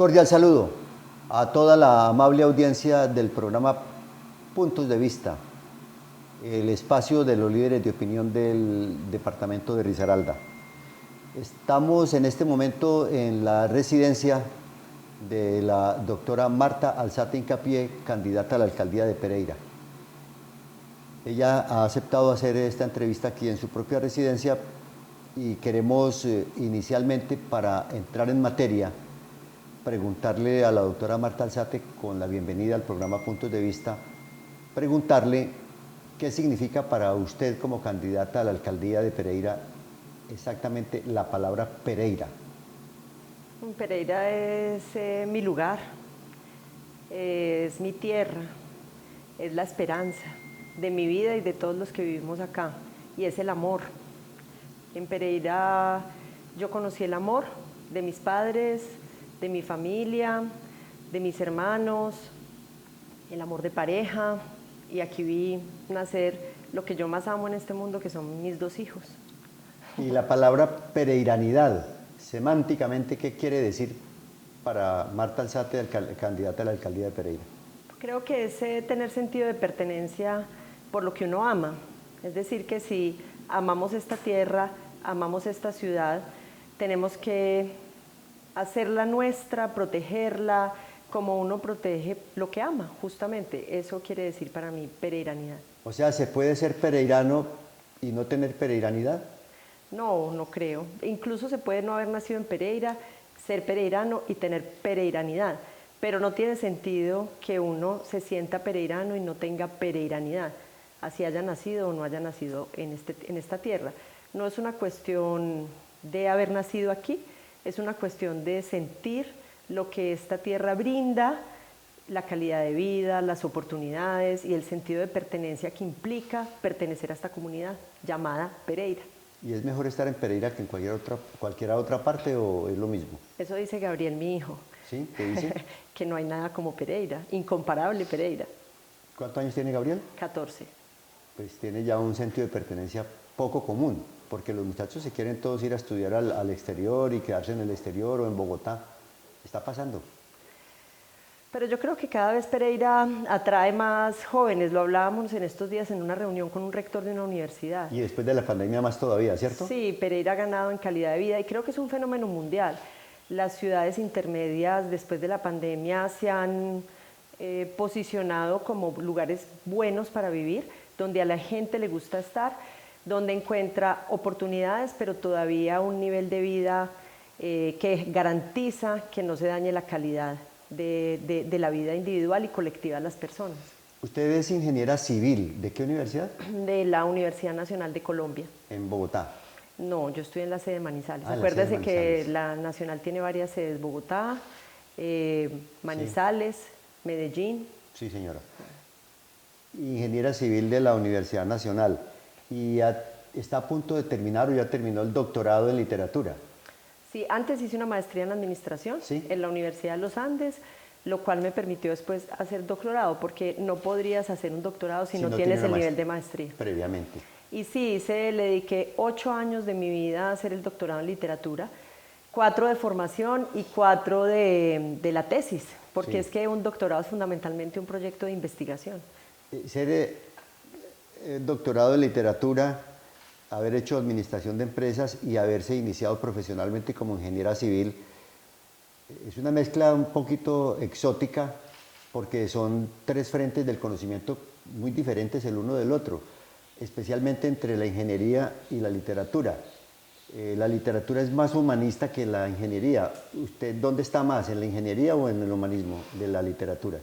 cordial saludo a toda la amable audiencia del programa Puntos de Vista, el espacio de los líderes de opinión del departamento de Risaralda. Estamos en este momento en la residencia de la doctora Marta Alzate Hincapié, candidata a la alcaldía de Pereira. Ella ha aceptado hacer esta entrevista aquí en su propia residencia y queremos inicialmente, para entrar en materia, preguntarle a la doctora Marta Alzate, con la bienvenida al programa Puntos de Vista, preguntarle qué significa para usted como candidata a la alcaldía de Pereira exactamente la palabra Pereira. Pereira es mi lugar, es mi tierra, es la esperanza de mi vida y de todos los que vivimos acá, y es el amor. En Pereira yo conocí el amor de mis padres, de mi familia, de mis hermanos, el amor de pareja, y aquí vi nacer lo que yo más amo en este mundo, que son mis 2 hijos. Y la palabra pereiranidad, semánticamente, ¿qué quiere decir para Marta Alzate, candidata a la alcaldía de Pereira? Creo que es tener sentido de pertenencia por lo que uno ama. Es decir, que si amamos esta tierra, amamos esta ciudad, tenemos que hacerla nuestra, protegerla, como uno protege lo que ama, justamente. Eso quiere decir para mí pereiranidad. O sea, ¿se puede ser pereirano y no tener pereiranidad? No, no creo. Incluso se puede no haber nacido en Pereira, ser pereirano y tener pereiranidad. Pero no tiene sentido que uno se sienta pereirano y no tenga pereiranidad, así haya nacido o no haya nacido en esta tierra. No es una cuestión de haber nacido aquí, es una cuestión de sentir lo que esta tierra brinda, la calidad de vida, las oportunidades y el sentido de pertenencia que implica pertenecer a esta comunidad llamada Pereira. ¿Y es mejor estar en Pereira que en cualquier otra parte, o es lo mismo? Eso dice Gabriel, mi hijo. ¿Sí? ¿Qué dice? Que no hay nada como Pereira, incomparable Pereira. ¿Cuántos años tiene Gabriel? 14. Pues tiene ya un sentido de pertenencia poco común, porque los muchachos se quieren todos ir a estudiar al exterior y quedarse en el exterior o en Bogotá. ¿Qué está pasando? Pero yo creo que cada vez Pereira atrae más jóvenes. Lo hablábamos en estos días en una reunión con un rector de una universidad. Y después de la pandemia más todavía, ¿cierto? Sí, Pereira ha ganado en calidad de vida y creo que es un fenómeno mundial. Las ciudades intermedias después de la pandemia se han posicionado como lugares buenos para vivir, donde a la gente le gusta estar, donde encuentra oportunidades, pero todavía un nivel de vida que garantiza que no se dañe la calidad de la vida individual y colectiva de las personas. Usted es ingeniera civil. ¿De qué universidad? De la Universidad Nacional de Colombia. En Bogotá. No, yo estoy en la sede de Manizales. La sede Acuérdese de Manizales. que la Nacional tiene varias sedes: Bogotá, Manizales, sí. Medellín. Sí, señora. Ingeniera civil de la Universidad Nacional. ¿Y está a punto de terminar o ya terminó el doctorado en literatura? Sí, antes hice una maestría en administración, ¿sí?, en la Universidad de los Andes, lo cual me permitió después hacer doctorado, porque no podrías hacer un doctorado si no tienes el nivel de maestría. Previamente. Y sí, le dediqué 8 años de mi vida a hacer el doctorado en literatura, 4 de formación y 4 de la tesis, porque sí, es que un doctorado es fundamentalmente un proyecto de investigación. Ser doctorado en literatura, haber hecho administración de empresas y haberse iniciado profesionalmente como ingeniera civil, es una mezcla un poquito exótica, porque son 3 frentes del conocimiento muy diferentes el uno del otro, especialmente entre la ingeniería y la literatura. La literatura es más humanista que la ingeniería. ¿Usted dónde está más, en la ingeniería o en el humanismo de la literatura?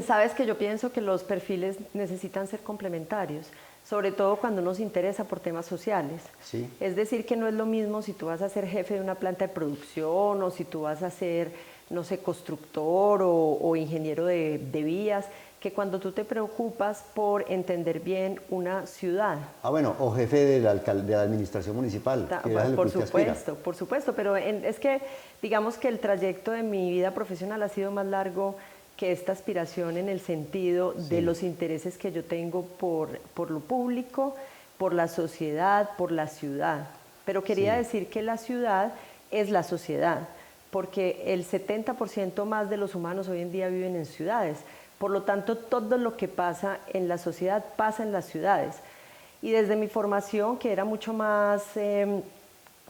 Sabes que yo pienso que los perfiles necesitan ser complementarios, sobre todo cuando nos interesa por temas sociales. ¿Sí? Es decir, que no es lo mismo si tú vas a ser jefe de una planta de producción o si tú vas a ser, no sé, constructor o ingeniero de vías, que cuando tú te preocupas por entender bien una ciudad. Ah, bueno, o jefe de la administración municipal. Por supuesto, pero es que digamos que el trayecto de mi vida profesional ha sido más largo que esta aspiración, en el sentido de los intereses que yo tengo por lo público, por la sociedad, por la ciudad. Pero quería decir que la ciudad es la sociedad. porque el 70% más de los humanos hoy en día viven en ciudades. Por lo tanto, todo lo que pasa en la sociedad pasa en las ciudades. Y desde mi formación, que era mucho más,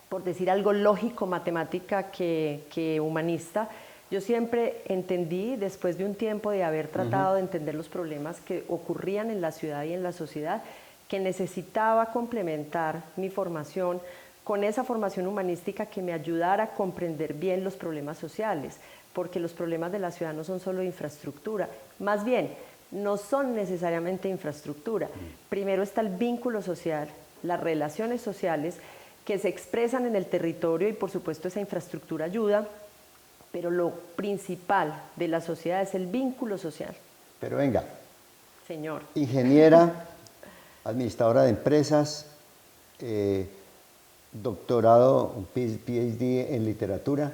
por decir algo, lógico, matemática que humanista, yo siempre entendí, después de un tiempo de haber tratado de entender los problemas que ocurrían en la ciudad y en la sociedad, que necesitaba complementar mi formación con esa formación humanística que me ayudara a comprender bien los problemas sociales, porque los problemas de la ciudad no son solo infraestructura, más bien no son necesariamente infraestructura. Primero está el vínculo social, las relaciones sociales que se expresan en el territorio y por supuesto esa infraestructura ayuda, pero lo principal de la sociedad es el vínculo social. Pero venga, señor. Ingeniera, administradora de empresas, doctorado, un PhD en literatura,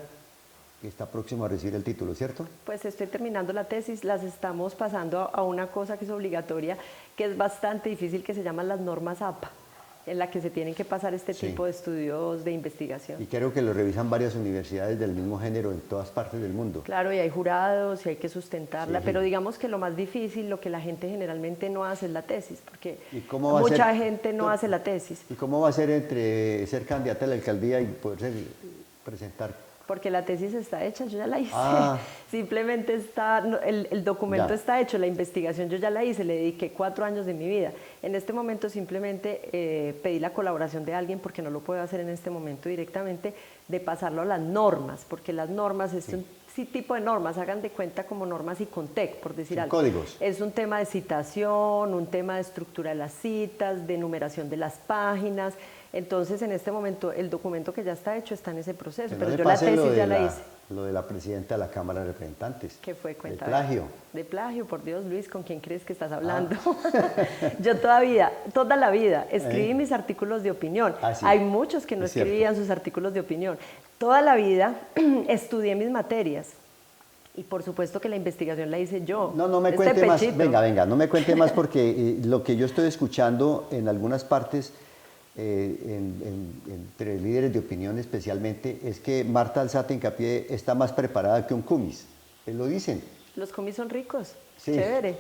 que está próximo a recibir el título, ¿cierto? Pues estoy terminando la tesis, las estamos pasando a una cosa que es obligatoria, que es bastante difícil, que se llaman las normas APA, en la que se tienen que pasar este tipo de estudios de investigación. Y creo que lo revisan varias universidades del mismo género en todas partes del mundo. Claro, y hay jurados y hay que sustentarla, pero digamos que lo más difícil, lo que la gente generalmente no hace es la tesis, porque mucha gente no hace la tesis. ¿Y cómo va a ser entre ser candidata a la alcaldía y poder presentar? Porque la tesis está hecha, yo ya la hice. Simplemente está, el documento está hecho, la investigación yo ya la hice, le dediqué 4 años de mi vida. En este momento simplemente pedí la colaboración de alguien, porque no lo puedo hacer en este momento directamente, de pasarlo a las normas, porque las normas es un tipo de normas, hagan de cuenta como normas ICONTEC, por decir algo. Códigos. Es un tema de citación, un tema de estructura de las citas, de numeración de las páginas. Entonces, en este momento, el documento que ya está hecho está en ese proceso, pero yo la tesis ya la hice. Lo de la presidenta de la Cámara de Representantes. ¿Qué fue? Cuéntame. De plagio. De plagio, por Dios, Luis, ¿con quién crees que estás hablando? Yo toda la vida, escribí mis artículos de opinión. Hay muchos que no escribían sus artículos de opinión. Toda la vida estudié mis materias. Y por supuesto que la investigación la hice yo. No me cuente más. Venga, no me cuente más, porque lo que yo estoy escuchando en algunas partes, entre líderes de opinión especialmente, es que Marta Alzate Incapié está más preparada que un cumis. Lo dicen. Los cumis son ricos. Sí. Chévere.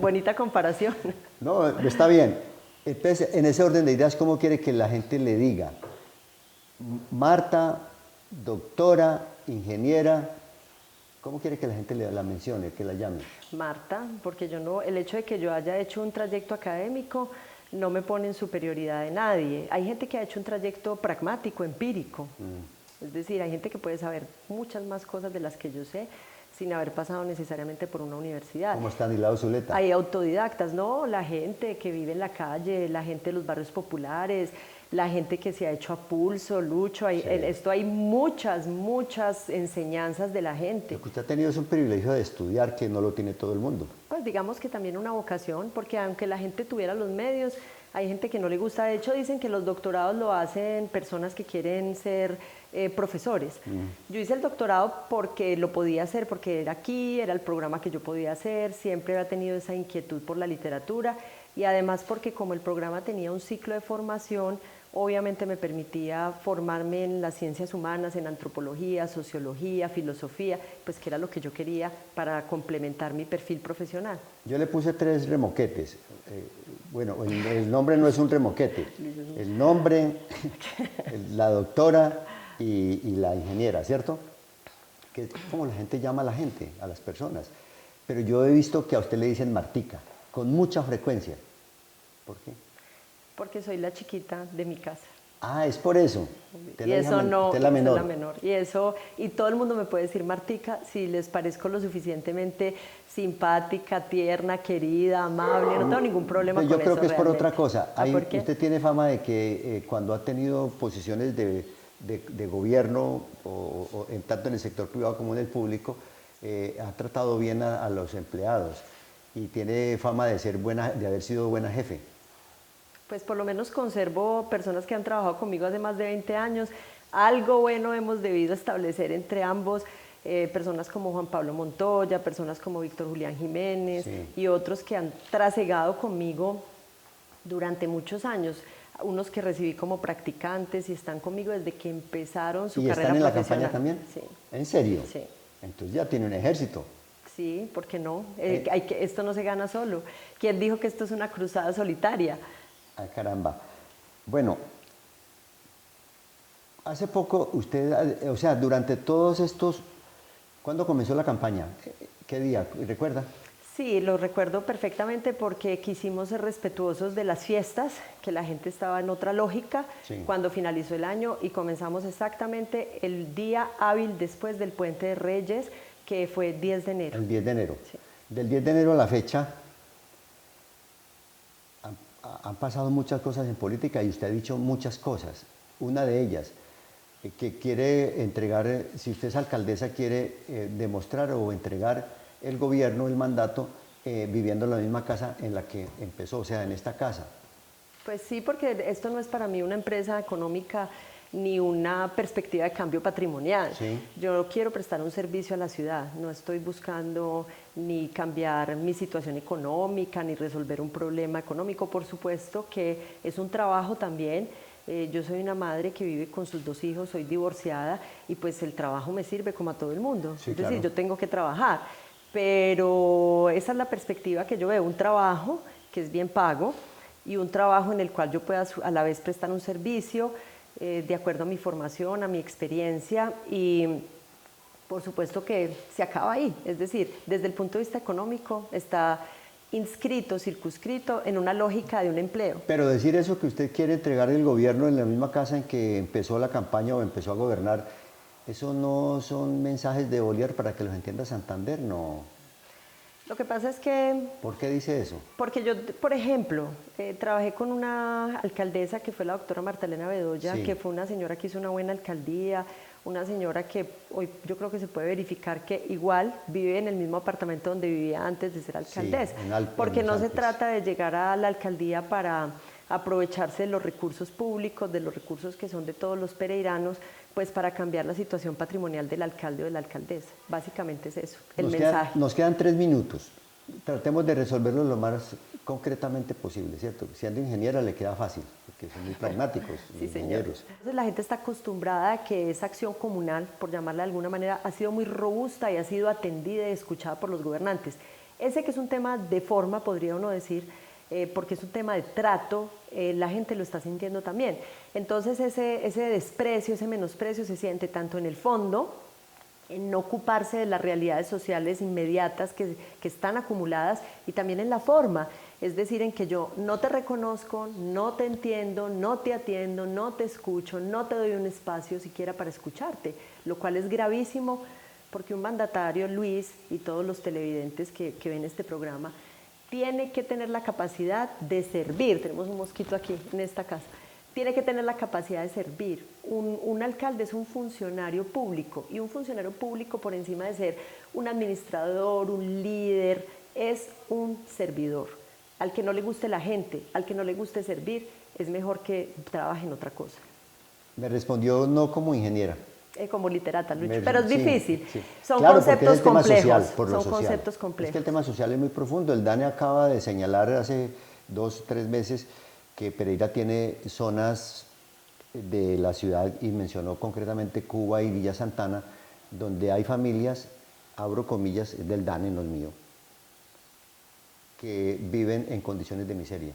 Bonita comparación. No, está bien. Entonces, en ese orden de ideas, ¿cómo quiere que la gente le diga? Marta, doctora, ingeniera, ¿cómo quiere que la gente la mencione, que la llame? Marta, porque el hecho de que yo haya hecho un trayecto académico no me pone en superioridad de nadie. Hay gente que ha hecho un trayecto pragmático, empírico. Es decir, hay gente que puede saber muchas más cosas de las que yo sé sin haber pasado necesariamente por una universidad. ¿Cómo está Estanislao Zuleta? Hay autodidactas, ¿no? La gente que vive en la calle, la gente de los barrios populares, la gente que se ha hecho a pulso, lucho. En esto hay muchas enseñanzas de la gente. Lo que usted ha tenido es un privilegio de estudiar que no lo tiene todo el mundo. Pues digamos que también una vocación, porque aunque la gente tuviera los medios, hay gente que no le gusta. De hecho, dicen que los doctorados lo hacen personas que quieren ser profesores. Yo hice el doctorado porque lo podía hacer, porque era aquí, era el programa que yo podía hacer, siempre había tenido esa inquietud por la literatura, y además porque como el programa tenía un ciclo de formación, obviamente me permitía formarme en las ciencias humanas, en antropología, sociología, filosofía, pues que era lo que yo quería para complementar mi perfil profesional. Yo le puse 3 remoquetes. Bueno, el nombre no es un remoquete. El nombre, la doctora y la ingeniera, ¿cierto? Que es como la gente llama a la gente, a las personas. Pero yo he visto que a usted le dicen Martica, con mucha frecuencia. ¿Por qué? Porque soy la chiquita de mi casa. Ah, es por eso. Y eso no, es la menor. Y todo el mundo me puede decir Martica si les parezco lo suficientemente simpática, tierna, querida, amable. No tengo ningún problema con eso. Yo creo que es por realmente. otra cosa. ¿Por qué? Usted tiene fama de que cuando ha tenido posiciones de gobierno, tanto en el sector privado como en el público, ha tratado bien a los empleados y tiene fama de haber sido buena jefe. Pues por lo menos conservo personas que han trabajado conmigo hace más de 20 años. Algo bueno hemos debido establecer entre ambos, personas como Juan Pablo Montoya, personas como Víctor Julián Jiménez y otros que han trasegado conmigo durante muchos años. unos que recibí como practicantes y están conmigo desde que empezaron su ¿Y carrera están en la profesional. campaña también? Sí. ¿En serio? Sí. Entonces ya tiene un ejército. Sí, ¿por qué no? Esto no se gana solo. ¿Quién dijo que esto es una cruzada solitaria? Ah, caramba. Bueno, hace poco usted, o sea, durante todos estos, ¿cuándo comenzó la campaña? ¿Qué día? ¿Recuerda? Sí, lo recuerdo perfectamente porque quisimos ser respetuosos de las fiestas, que la gente estaba en otra lógica Sí. cuando finalizó el año y comenzamos exactamente el día hábil después del Puente de Reyes, que fue 10 de enero. El 10 de enero. Sí. Del 10 de enero a la fecha han pasado muchas cosas en política y usted ha dicho muchas cosas. Una de ellas, que quiere entregar, si usted es alcaldesa, quiere demostrar o entregar el gobierno, el mandato, viviendo en la misma casa en la que empezó, o sea, en esta casa. Pues sí, porque esto no es para mí una empresa económica ni una perspectiva de cambio patrimonial. Sí. Yo quiero prestar un servicio a la ciudad, no estoy buscando ni cambiar mi situación económica, ni resolver un problema económico. Por supuesto que es un trabajo también. Yo soy una madre que vive con sus 2 hijos, soy divorciada y pues el trabajo me sirve como a todo el mundo. Sí, es claro. decir, yo tengo que trabajar, pero esa es la perspectiva que yo veo, un trabajo que es bien pago y un trabajo en el cual yo pueda a la vez prestar un servicio de acuerdo a mi formación, a mi experiencia y por supuesto que se acaba ahí. Es decir, desde el punto de vista económico está inscrito, circunscrito en una lógica de un empleo. Pero decir eso que usted quiere entregar el gobierno en la misma casa en que empezó la campaña o empezó a gobernar, eso no son mensajes de Bolívar para que los entienda Santander, no. Lo que pasa es que ¿Por qué dice eso? porque yo, por ejemplo, trabajé con una alcaldesa que fue la doctora Marta Elena Bedoya, Sí. que fue una señora que hizo una buena alcaldía, una señora que hoy yo creo que se puede verificar que igual vive en el mismo apartamento donde vivía antes de ser alcaldesa. en Porque los no se Alpes. trata de llegar a la alcaldía para aprovecharse de los recursos públicos, de los recursos que son de todos los pereiranos, pues para cambiar la situación patrimonial del alcalde o de la alcaldesa. Básicamente es eso, el mensaje. Nos quedan 3 minutos. Tratemos de resolverlo lo más concretamente posible, ¿cierto? Siendo ingeniera le queda fácil, porque son muy pragmáticos, Sí, los señor. ingenieros. Entonces la gente está acostumbrada a que esa acción comunal, por llamarla de alguna manera, ha sido muy robusta y ha sido atendida y escuchada por los gobernantes. Ese que es un tema de forma, podría uno decir, porque es un tema de trato, la gente lo está sintiendo también. Entonces ese desprecio, ese menosprecio se siente tanto en el fondo, en no ocuparse de las realidades sociales inmediatas que están acumuladas y también en la forma, es decir, en que yo no te reconozco, no te entiendo, no te atiendo, no te escucho, no te doy un espacio siquiera para escucharte, lo cual es gravísimo porque un mandatario, Luis, y todos los televidentes que ven este programa, tiene que tener la capacidad de servir. Tenemos un mosquito aquí en esta casa. Tiene que tener la capacidad de servir. Un alcalde es un funcionario público y un funcionario público, por encima de ser un administrador, un líder, es un servidor. Al que no le guste la gente, al que no le guste servir, es mejor que trabaje en otra cosa. Me respondió no como ingeniera. Como literata, Lucho, pero es difícil. Sí. Son Claro, conceptos porque es el tema complejos. social, por lo Son social. conceptos complejos. Es que el tema social es muy profundo. El DANE acaba de señalar hace 2 o 3 meses que Pereira tiene zonas de la ciudad y mencionó concretamente Cuba y Villa Santana, donde hay familias, abro comillas, es del DANE, no es mío, que viven en condiciones de miseria.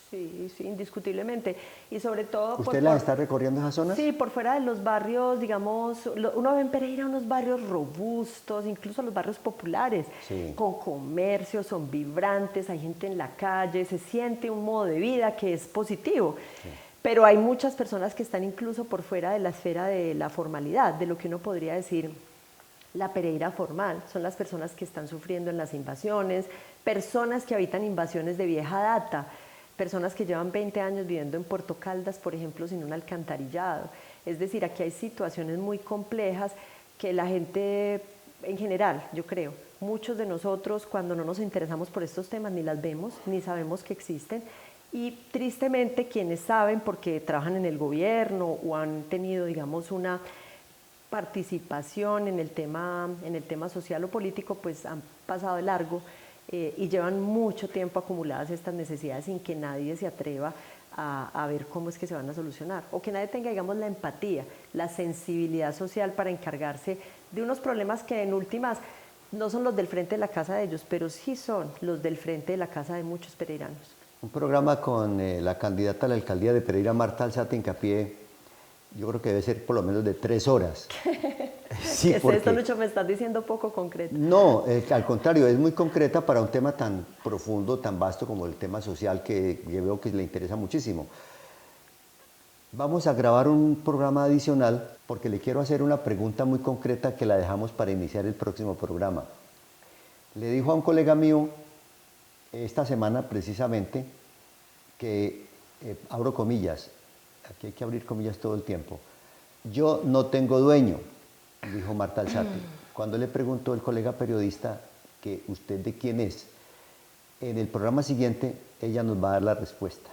Sí, sí, indiscutiblemente. Y sobre todo... ¿Usted las está recorriendo esas zonas? Sí, por fuera de los barrios, digamos, uno ve en Pereira unos barrios robustos, incluso los barrios populares, Sí. con comercios, son vibrantes, hay gente en la calle, se siente un modo de vida que es positivo. Sí. Pero hay muchas personas que están incluso por fuera de la esfera de la formalidad, de lo que uno podría decir la Pereira formal. Son las personas que están sufriendo en las invasiones, personas que habitan invasiones de vieja data, personas que llevan 20 años viviendo en Puerto Caldas, por ejemplo, sin un alcantarillado. Es decir, aquí hay situaciones muy complejas que la gente, en general, yo creo, muchos de nosotros cuando no nos interesamos por estos temas ni las vemos, ni sabemos que existen, y tristemente quienes saben porque trabajan en el gobierno o han tenido, digamos, una participación en el tema social o político, pues han pasado de largo y llevan mucho tiempo acumuladas estas necesidades sin que nadie se atreva a ver cómo es que se van a solucionar. O que nadie tenga, digamos, la empatía, la sensibilidad social para encargarse de unos problemas que en últimas no son los del frente de la casa de ellos, pero sí son los del frente de la casa de muchos pereiranos. Un programa con la candidata a la alcaldía de Pereira, Marta Alzate Hincapié, yo creo que debe ser por lo menos de 3 horas. Sí, ¿Qué es esto, Lucho? Me estás diciendo poco concreto. No, al contrario, es muy concreta para un tema tan profundo, tan vasto como el tema social que yo veo que le interesa muchísimo. Vamos a grabar un programa adicional porque le quiero hacer una pregunta muy concreta que la dejamos para iniciar el próximo programa. Le dijo a un colega mío esta semana precisamente que, abro comillas, aquí hay que abrir comillas todo el tiempo, yo no tengo dueño, dijo Marta Alzate. Cuando le preguntó el colega periodista que usted de quién es, en el programa siguiente ella nos va a dar la respuesta.